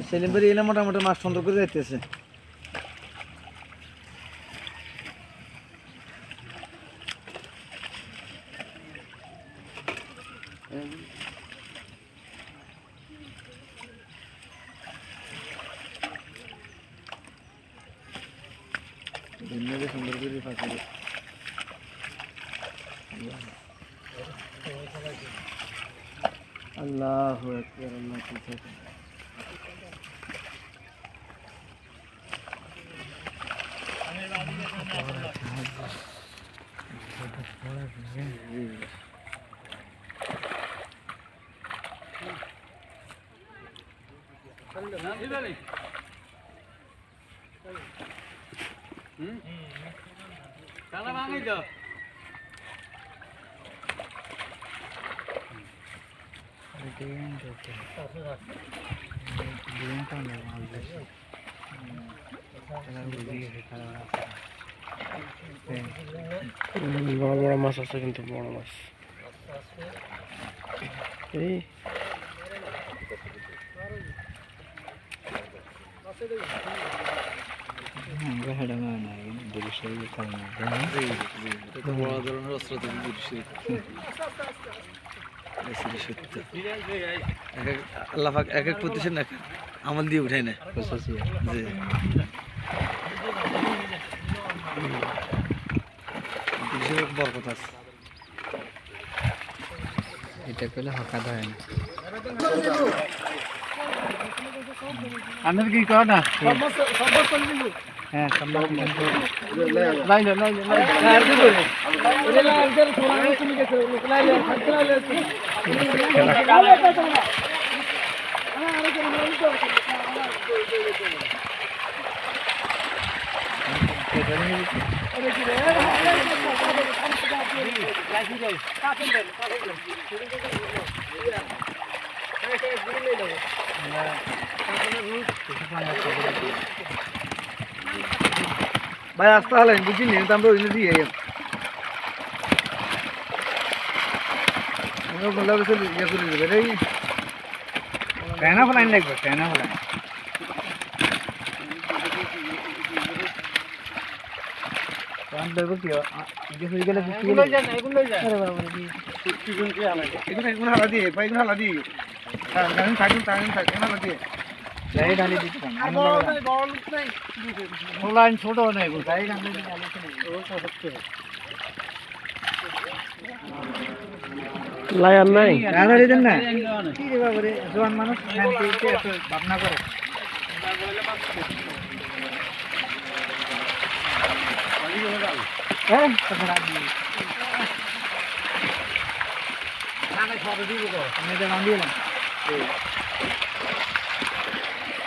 সেলিম ভাই এনে মোটামুটি মাছ সুন্দর করে যাইতেছে। সুন্দর করে পাখি আল্লাহু আকবার আল্লাহ কি Salah mana itu? বড় বড় মাছ আছে কিন্তু বড় মাছ এই আল্লাহ পাক এক এক প্রতিষ্ঠান আমল দিয়ে উঠাই না বরকত আছে এটা পেলে হকা ধরে না আনার কি কর না হ্যাঁ ভাই আসতে হলেন বুঝিনি আমরা ওই দিয়ে ট্রেনা ফলাইন লাগবে ট্রেনা ফলাইন ছোট নাই লাগার নাই না কি রে বাবা রে জোয়ান মানুষ ভাবনা করে হ্যাঁ